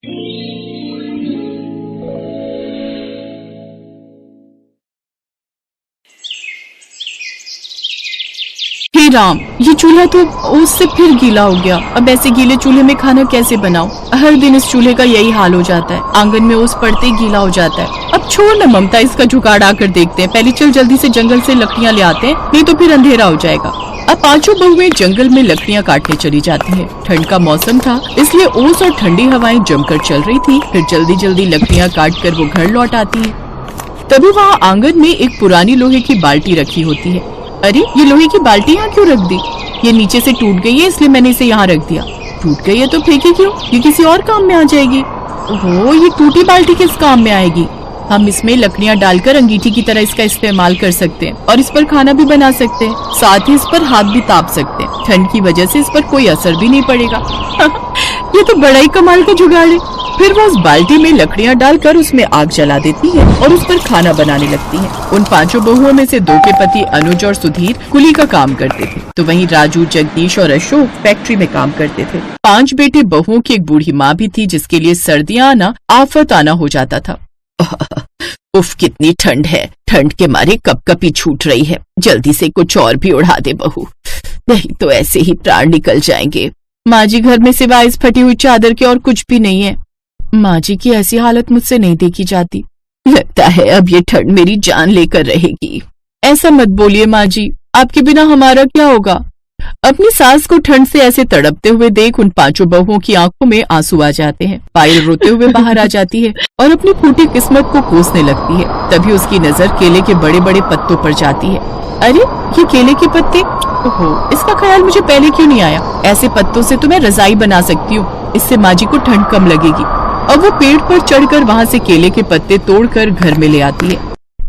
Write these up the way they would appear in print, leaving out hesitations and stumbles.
हे राम, ये चूल्हा तो उससे फिर गीला हो गया। अब ऐसे गीले चूल्हे में खाना कैसे बनाऊं? हर दिन इस चूल्हे का यही हाल हो जाता है। आंगन में ओस पड़ते ही गीला हो जाता है। अब छोड़ ना ममता, इसका जुगाड़ आकर देखते हैं। पहले चल जल्दी से जंगल से लकड़ियां ले आते हैं, नहीं तो फिर अंधेरा हो जाएगा। अब पांचों बहुएं जंगल में लकड़ियां काटने चली जाती हैं। ठंड का मौसम था, इसलिए ओस और ठंडी हवाएं जमकर चल रही थी। फिर जल्दी जल्दी लकड़ियां काट कर वो घर लौट आती है। तभी वहाँ आंगन में एक पुरानी लोहे की बाल्टी रखी होती है। अरे, ये लोहे की बाल्टी यहाँ क्यों रख दी? ये नीचे से टूट गई है, इसलिए मैंने इसे यहाँ रख दिया। टूट गई है तो फेंकी क्यों? ये किसी और काम में आ जाएगी। ओहो, ये टूटी बाल्टी किस काम में आएगी? हम इसमें लकड़ियाँ डालकर अंगीठी की तरह इसका इस्तेमाल कर सकते हैं और इस पर खाना भी बना सकते हैं। साथ ही इस पर हाथ भी ताप सकते हैं। ठंड की वजह से इस पर कोई असर भी नहीं पड़ेगा। ये तो बड़ा ही कमाल का जुगाड़ है। फिर वो उस बाल्टी में लकड़ियां डालकर उसमें आग जला देती है और उस पर खाना बनाने लगती है। उन पांचों बहुओं में से दो के पति अनुज और सुधीर कुली का काम करते थे, तो वहीं राजू, जगदीश और अशोक फैक्ट्री में काम करते थे। 5 बेटे बहुओं की एक बूढ़ी माँ भी थी, जिसके लिए सर्दियाँ आना आफत आना हो जाता था। उफ, कितनी ठंड है। ठंड के मारे कपकपी छूट रही है। जल्दी से कुछ और भी उड़ा दे बहू, नहीं तो ऐसे ही प्राण निकल जाएंगे। माँ जी, घर में सिवाय इस फटी हुई चादर के और कुछ भी नहीं है। माँ जी की ऐसी हालत मुझसे नहीं देखी जाती। लगता है अब ये ठंड मेरी जान लेकर रहेगी। ऐसा मत बोलिए माँ जी, आपके बिना हमारा क्या होगा? अपनी सास को ठंड से ऐसे तड़पते हुए देख उन पांचों बहुओं की आंखों में आंसू आ जाते हैं। पायल रोते हुए बाहर आ जाती है और अपनी फूटी किस्मत को कोसने लगती है। तभी उसकी नजर केले के बड़े बड़े पत्तों पर जाती है। अरे, ये केले के पत्ते! ओहो, इसका ख्याल मुझे पहले क्यों नहीं आया? ऐसे पत्तों से तो मैं रजाई बना सकती हूँ। इससे माँ जी को ठंड कम लगेगी। अब वो पेड़ पर चढ़कर वहाँ से केले के पत्ते तोड़कर घर में ले आती है।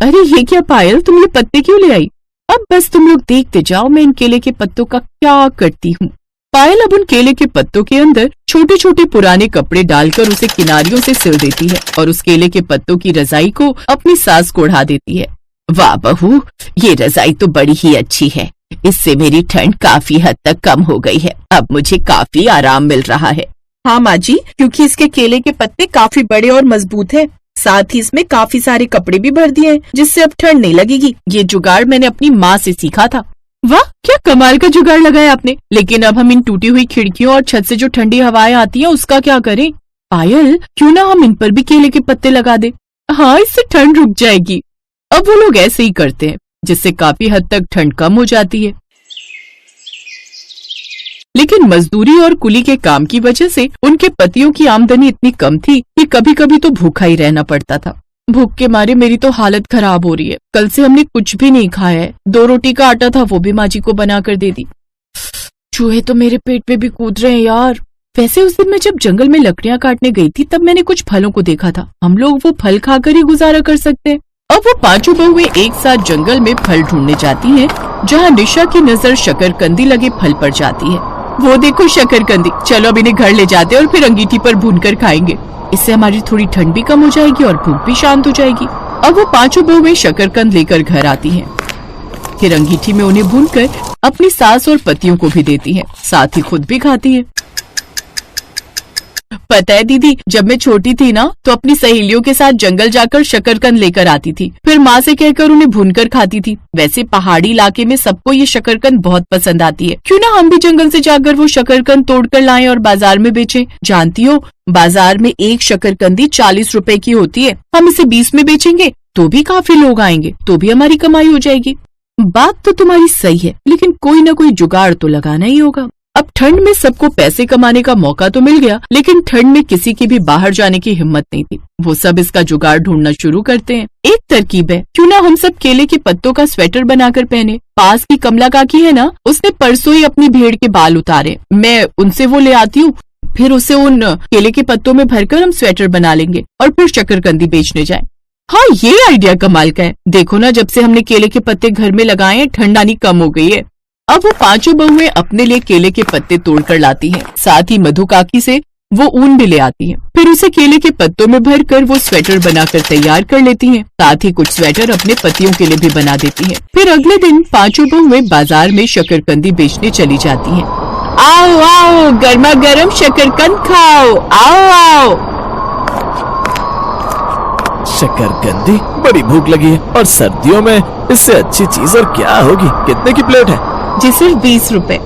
अरे, ये क्या पायल, तुम ये पत्ते क्यों ले आई? अब बस तुम लोग देखते जाओ मैं इन केले के पत्तों का क्या करती हूँ। पायल अब उन केले के पत्तों के अंदर छोटे छोटे पुराने कपड़े डालकर उसे किनारियों से सिल देती है और उस केले के पत्तों की रजाई को अपनी सास को ओढ़ा देती है। वाह बहू, ये रजाई तो बड़ी ही अच्छी है। इससे मेरी ठंड काफी हद तक कम हो गई है। अब मुझे काफी आराम मिल रहा है। हाँ माँ जी, क्योंकि इसके केले के पत्ते काफी बड़े और मजबूत हैं। साथ ही इसमें काफी सारे कपड़े भी भर दिए हैं, जिससे अब ठंड नहीं लगेगी। ये जुगाड़ मैंने अपनी माँ से सीखा था। वाह, क्या कमाल का जुगाड़ लगाया आपने। लेकिन अब हम इन टूटी हुई खिड़कियों और छत से जो ठंडी हवाएं आती हैं उसका क्या करें? पायल, क्यों ना हम इन पर भी केले के पत्ते लगा दे? हाँ, इससे ठंड रुक जाएगी। अब वो लोग ऐसे ही करते हैं, जिससे काफी हद तक ठंड कम हो जाती है। लेकिन मजदूरी और कुली के काम की वजह से उनके पतियों की आमदनी इतनी कम थी कि कभी कभी तो भूखा ही रहना पड़ता था। भूख के मारे मेरी तो हालत खराब हो रही है। कल से हमने कुछ भी नहीं खाया है। 2 रोटी का आटा था, वो भी माँ जी को बना कर दे दी। चूहे तो मेरे पेट पे भी कूद रहे हैं यार। वैसे उस दिन मैं जब जंगल में लकड़ियां काटने गई थी तब मैंने कुछ फलों को देखा था। हम लोग वो फल खाकर ही गुजारा कर सकते हैं। अब वो पांचों बहुएं एक साथ जंगल में फल ढूंढने जाती हैं, जहाँ निशा की नजर शकरकंदी लगे फल पर जाती है। वो देखो शकरकंदी, चलो अब इन्हें घर ले जाते हैं और फिर अंगीठी पर भूनकर खाएंगे। इससे हमारी थोड़ी ठंड भी कम हो जाएगी और भूख भी शांत हो जाएगी। अब वो पांचों बहुएं शकरकंद लेकर घर आती हैं। फिर अंगीठी में उन्हें भूनकर अपनी सास और पतियों को भी देती हैं, साथ ही खुद भी खाती हैं। पता है दीदी, जब मैं छोटी थी ना तो अपनी सहेलियों के साथ जंगल जाकर शकरकंद लेकर आती थी। फिर माँ से कहकर उन्हें भूनकर खाती थी। वैसे पहाड़ी इलाके में सबको ये शकरकंद बहुत पसंद आती है। क्यों ना हम भी जंगल से जाकर वो शकरकंद तोड़कर लाएं और बाजार में बेचें। जानती हो, बाजार में एक शकरकंदी 40 रुपए की होती है। हम इसे 20 में बेचेंगे तो भी काफी लोग आएंगे, तो भी हमारी कमाई हो जाएगी। बात तो तुम्हारी सही है, लेकिन कोई न कोई जुगाड़ तो लगाना ही होगा। अब ठंड में सबको पैसे कमाने का मौका तो मिल गया, लेकिन ठंड में किसी की भी बाहर जाने की हिम्मत नहीं थी। वो सब इसका जुगाड़ ढूंढना शुरू करते हैं। एक तरकीब है, क्यों ना हम सब केले के पत्तों का स्वेटर बनाकर पहने। पास की कमला काकी है ना, उसने परसों ही अपनी भेड़ के बाल उतारे। मैं उनसे वो ले आती हूँ, फिर उसे उन केले के पत्तों में भरकर हम स्वेटर बना लेंगे और फिर शकरकंदी बेचने जाएं। हाँ, ये आइडिया कमाल का है। देखो ना, जब से हमने केले के पत्ते घर में लगाए हैं, ठंड आनी कम हो गई है। अब वो पांचों बहुएं अपने लिए केले के पत्ते तोड़कर लाती हैं। साथ ही मधु काकी से वो ऊन भी ले आती हैं। फिर उसे केले के पत्तों में भरकर वो स्वेटर बनाकर तैयार कर लेती हैं। साथ ही कुछ स्वेटर अपने पतियों के लिए भी बना देती हैं। फिर अगले दिन पांचों बहुएं बाजार में शकरकंदी बेचने चली जाती हैं। आओ आओ, गर्मा गर्म शकरकंद खाओ, आओ आओ। शकरकंदी, बड़ी भूख लगी है और सर्दियों में इससे अच्छी चीज और क्या होगी। कितने की प्लेट है? जी सिर्फ 20 रुपए।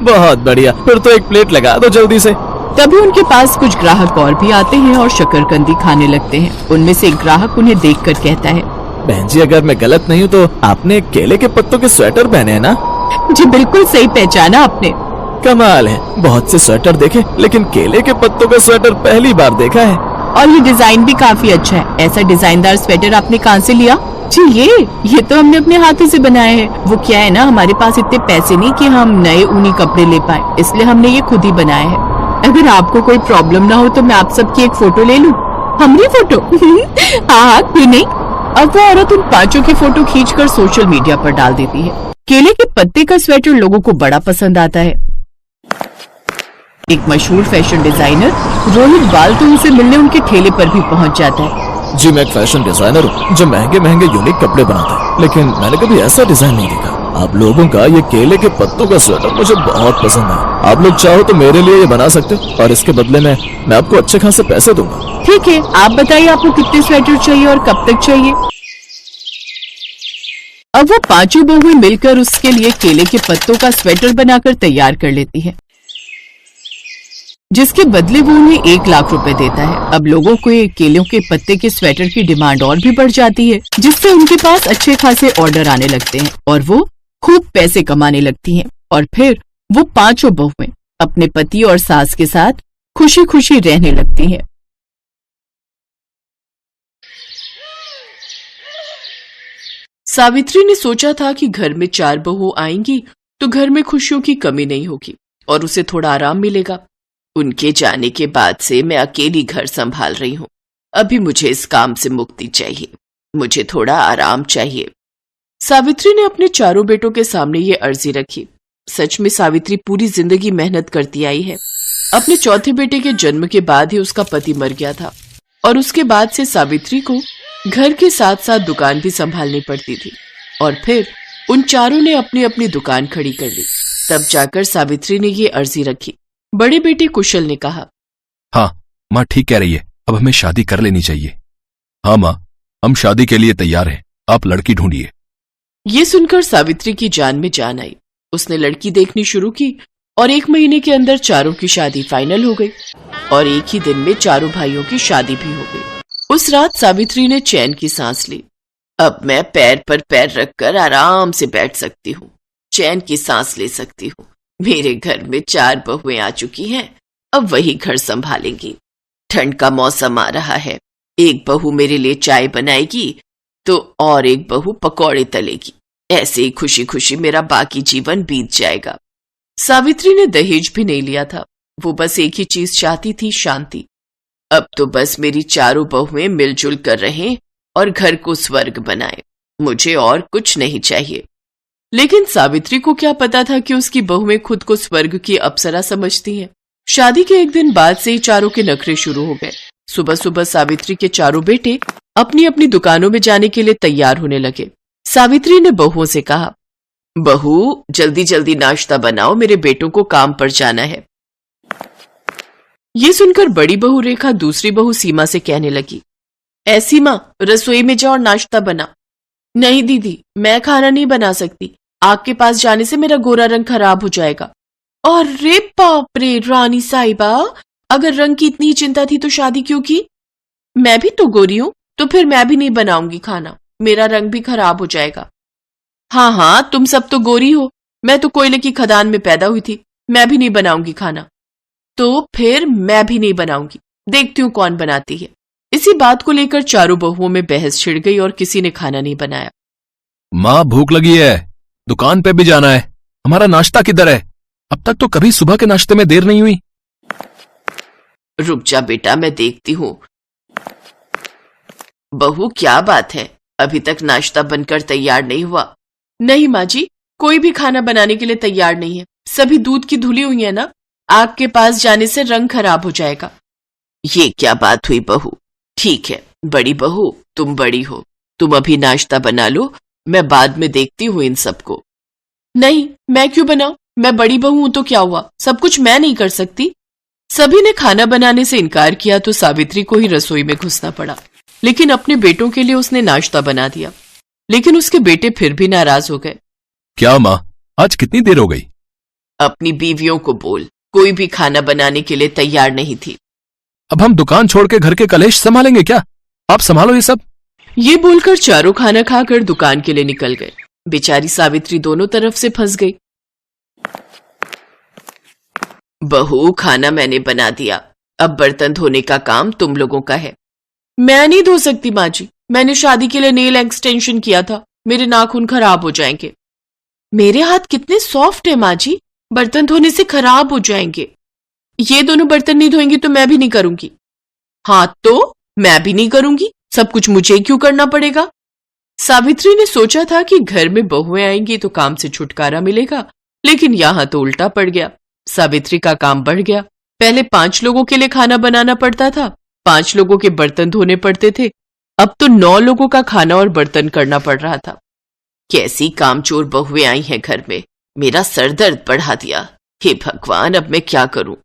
बहुत बढ़िया, फिर तो एक प्लेट लगा दो जल्दी से। तभी उनके पास कुछ ग्राहक और भी आते हैं और शकरकंदी खाने लगते हैं। उनमें से एक ग्राहक उन्हें देखकर कहता है, बहन जी अगर मैं गलत नहीं हूँ तो आपने केले के पत्तों के स्वेटर पहने हैं ना? जी बिल्कुल सही पहचाना आपने। कमाल है, बहुत से स्वेटर देखे लेकिन केले के पत्तों का स्वेटर पहली बार देखा है। और ये डिजाइन भी काफी अच्छा है। ऐसा डिजाइनदार स्वेटर आपने कहाँ से लिया? जी ये तो हमने अपने हाथों से बनाया है। वो क्या है ना, हमारे पास इतने पैसे नहीं कि हम नए ऊनी कपड़े ले पाए, इसलिए हमने ये खुद ही बनाया है। अगर आपको कोई प्रॉब्लम ना हो तो मैं आप सबकी एक फोटो ले लूं? हमारी फोटो? हाँ क्यों नहीं। अब वो औरत उन 5 की फोटो खींचकर सोशल मीडिया पर डाल देती है। केले के पत्ते का स्वेटर लोगों को बड़ा पसंद आता है। एक मशहूर फैशन डिजाइनर रोहित बाल तो उनसे मिलने उनके ठेले पर भी पहुंच जाता है। जी मैं एक फैशन डिजाइनर हूँ जो महंगे महंगे यूनिक कपड़े बनाता है, लेकिन मैंने कभी ऐसा डिजाइन नहीं देखा। आप लोगों का ये केले के पत्तों का स्वेटर मुझे बहुत पसंद है। आप लोग चाहो तो मेरे लिए ये बना सकते हो और इसके बदले में मैं आपको अच्छे खासे पैसे दूंगा। ठीक है, आप बताइए आपको कितने स्वेटर चाहिए और कब तक चाहिए? अब वो 5 बहुएं मिलकर उसके लिए केले के पत्तों का स्वेटर बनाकर तैयार कर लेती है, जिसके बदले वो उन्हें 1 लाख रुपए देता है। अब लोगों को ये केलों के पत्ते के स्वेटर की डिमांड और भी बढ़ जाती है, जिससे उनके पास अच्छे खासे ऑर्डर आने लगते हैं और वो खूब पैसे कमाने लगती हैं। और फिर वो 5 बहुएं अपने पति और सास के साथ खुशी खुशी रहने लगती हैं। सावित्री ने सोचा था कि घर में 4 बहू आएंगी तो घर में खुशियों की कमी नहीं होगी और उसे थोड़ा आराम मिलेगा। उनके जाने के बाद से मैं अकेली घर संभाल रही हूँ। अभी मुझे इस काम से मुक्ति चाहिए, मुझे थोड़ा आराम चाहिए। सावित्री ने अपने 4 बेटों के सामने ये अर्जी रखी। सच में सावित्री पूरी जिंदगी मेहनत करती आई है। अपने चौथे बेटे के जन्म के बाद ही उसका पति मर गया था और उसके बाद से सावित्री को घर के साथ साथ दुकान भी संभालनी पड़ती थी। और फिर उन 4 ने अपनी अपनी दुकान खड़ी कर ली। तब जाकर सावित्री ने ये अर्जी रखी। बड़े बेटे कुशल ने कहा, हाँ माँ ठीक कह रही है, अब हमें शादी कर लेनी चाहिए। हाँ माँ, हम शादी के लिए तैयार हैं, आप लड़की ढूंढिए। ये सुनकर सावित्री की जान में जान आई। उसने लड़की देखनी शुरू की और 1 महीने के अंदर 4 की शादी फाइनल हो गई और एक ही दिन में 4 भाइयों की शादी भी हो गई। उस रात सावित्री ने चैन की सांस ली। अब मैं पैर पर पैर रखकर आराम से बैठ सकती हूँ, चैन की सांस ले सकती हूँ। मेरे घर में 4 बहुएं आ चुकी हैं, अब वही घर संभालेंगी। ठंड का मौसम आ रहा है, एक बहू मेरे लिए चाय बनाएगी तो और एक बहू पकौड़े तलेगी। ऐसे ही खुशी खुशी मेरा बाकी जीवन बीत जाएगा। सावित्री ने दहेज भी नहीं लिया था, वो बस एक ही चीज चाहती थी, शांति। अब तो बस मेरी 4 बहुएं मिलजुल कर रहें और घर को स्वर्ग बनाए, मुझे और कुछ नहीं चाहिए। लेकिन सावित्री को क्या पता था कि उसकी बहुएं खुद को स्वर्ग की अप्सरा समझती हैं। शादी के एक दिन बाद से ही 4 के नखरे शुरू हो गए। सुबह सुबह सावित्री के 4 बेटे अपनी अपनी दुकानों में जाने के लिए तैयार होने लगे। सावित्री ने बहुओं से कहा, बहू जल्दी जल्दी नाश्ता बनाओ, मेरे बेटों को काम पर जाना है। ये सुनकर बड़ी बहू रेखा दूसरी बहू सीमा से कहने लगी, ऐ सीमा, रसोई में जाओ और नाश्ता बना। नहीं दीदी, मैं खाना नहीं बना सकती, आग के पास जाने से मेरा गोरा रंग खराब हो जाएगा। और रे बाप रे रानी साहिबा, अगर रंग की इतनी चिंता थी तो शादी क्यों की? मैं भी तो गोरी हूं, तो फिर मैं भी नहीं बनाऊंगी खाना, मेरा रंग भी खराब हो जाएगा। हाँ हाँ, तुम सब तो गोरी हो, मैं तो कोयले की खदान में पैदा हुई थी, मैं भी नहीं बनाऊंगी खाना। तो फिर मैं भी नहीं बनाऊंगी, देखती हूँ कौन बनाती है। इसी बात को लेकर 4 बहुओं में बहस छिड़ गई और किसी ने खाना नहीं बनाया। माँ भूख लगी है, दुकान पे भी जाना है, हमारा नाश्ता किधर है? अब तक तो कभी सुबह के नाश्ते में देर नहीं हुई। रुक जा बेटा, मैं देखती हूँ। बहू क्या बात है, अभी तक नाश्ता बनकर तैयार नहीं हुआ? नहीं माँ जी, कोई भी खाना बनाने के लिए तैयार नहीं है, सभी दूध की धुली हुई है ना, आग के पास जाने से रंग खराब हो जाएगा। ये क्या बात हुई बहू? ठीक है बड़ी बहू, तुम बड़ी हो, तुम अभी नाश्ता बना लो, मैं बाद में देखती हूँ इन सबको। नहीं, मैं क्यों बनाऊं, मैं बड़ी बहू हूं तो क्या हुआ, सब कुछ मैं नहीं कर सकती? सभी ने खाना बनाने से इनकार किया तो सावित्री को ही रसोई में घुसना पड़ा। लेकिन अपने बेटों के लिए उसने नाश्ता बना दिया। लेकिन उसके बेटे फिर भी नाराज हो गए। क्या माँ, आज कितनी देर हो गई? अपनी बीवियों को बोल, कोई भी खाना बनाने के लिए तैयार नहीं थी। अब हम दुकान छोड़ के घर के कलेश संभालेंगे क्या? आप संभालो ये सब। ये बोलकर चारों खाना खाकर दुकान के लिए निकल गए। बेचारी सावित्री दोनों तरफ से फंस गई। बहू, खाना मैंने बना दिया, अब बर्तन धोने का काम तुम लोगों का है। मैं नहीं धो सकती माँ जी, मैंने शादी के लिए नेल एक्सटेंशन किया था, मेरे नाखून खराब हो जाएंगे। मेरे हाथ कितने सॉफ्ट है माँ जी, बर्तन धोने से खराब हो जाएंगे। ये दोनों बर्तन नहीं धोएंगी तो मैं भी नहीं करूंगी। हाँ तो मैं भी नहीं करूंगी, सब कुछ मुझे क्यों करना पड़ेगा? सावित्री ने सोचा था कि घर में बहुएं आएंगी तो काम से छुटकारा मिलेगा, लेकिन यहां तो उल्टा पड़ गया। सावित्री का काम बढ़ गया। पहले 5 लोगों के लिए खाना बनाना पड़ता था, 5 लोगों के बर्तन धोने पड़ते थे, अब तो 9 लोगों का खाना और बर्तन करना पड़ रहा था। कैसी कामचोर बहुएं आई हैं घर में, मेरा सर दर्द बढ़ा दिया। हे भगवान, अब मैं क्या करूं?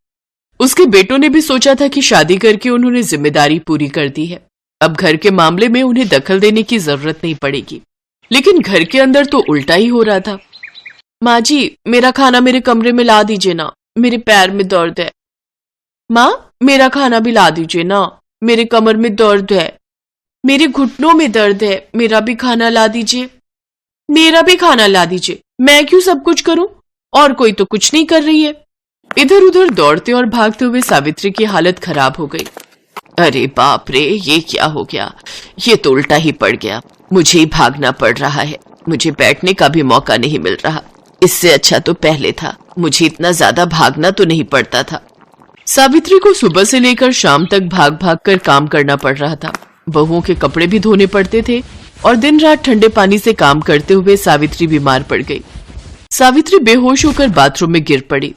उसके बेटों ने भी सोचा था कि शादी करके उन्होंने जिम्मेदारी पूरी कर दी है, अब घर के मामले में उन्हें दखल देने की जरूरत नहीं पड़ेगी। लेकिन घर के अंदर तो उल्टा ही हो रहा था। माँ जी, मेरा खाना मेरे कमरे में ला दीजिए ना, मेरे पैर में दर्द है। माँ, मेरा खाना भी ला दीजिए ना, मेरे कमर में दर्द है, मेरे घुटनों में दर्द है, मेरा भी खाना ला दीजिए। मेरा भी खाना ला दीजिए, मैं क्यों सब कुछ करूं? और कोई तो कुछ नहीं कर रही है। इधर उधर दौड़ते और भागते हुए सावित्री की हालत खराब हो गई। अरे बाप रे, ये क्या हो गया? ये तो उल्टा ही पड़ गया, मुझे ही भागना पड़ रहा है, मुझे बैठने का भी मौका नहीं मिल रहा। इससे अच्छा तो पहले था, मुझे इतना ज्यादा भागना तो नहीं पड़ता था। सावित्री को सुबह से लेकर शाम तक भाग भाग कर काम करना पड़ रहा था। बहुओं के कपड़े भी धोने पड़ते थे और दिन रात ठंडे पानी से काम करते हुए सावित्री बीमार पड़ गई। सावित्री बेहोश होकर बाथरूम में गिर पड़ी।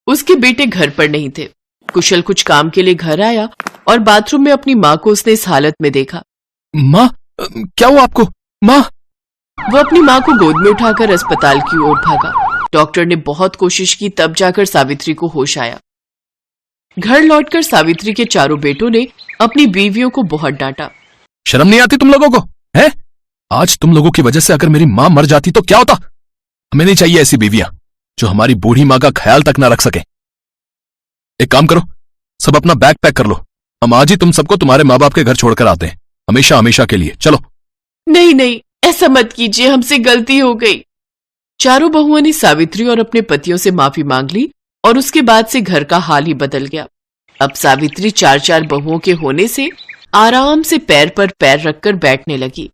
उसके बेटे घर पर नहीं थे। कुशल कुछ काम के लिए घर आया और बाथरूम में अपनी माँ को उसने इस हालत में देखा। माँ, क्या हुआ आपको? माँ! वो अपनी माँ को गोद में उठाकर अस्पताल की ओर भागा। डॉक्टर ने बहुत कोशिश की, तब जाकर सावित्री को होश आया। घर लौटकर सावित्री के चारों बेटों ने अपनी बीवियों को बहुत डांटा। शर्म नहीं आती तुम लोगों को, है? आज तुम लोगों की वजह से अगर मेरी माँ मर जाती तो क्या होता? हमें नहीं चाहिए ऐसी बीवियां जो हमारी बूढ़ी माँ का ख्याल तक ना रख सके। एक काम करो, सब अपना बैग पैक कर लो, हम आज ही तुम सबको तुम्हारे माँ बाप के घर छोड़कर आते हैं, हमेशा हमेशा के लिए। चलो। नहीं नहीं, ऐसा मत कीजिए, हमसे गलती हो गई। चारों बहुओं ने सावित्री और अपने पतियों से माफी मांग ली और उसके बाद से घर का हाल ही बदल गया। अब सावित्री 4-4 बहुओं के होने से आराम से पैर पर पैर रखकर बैठने लगी।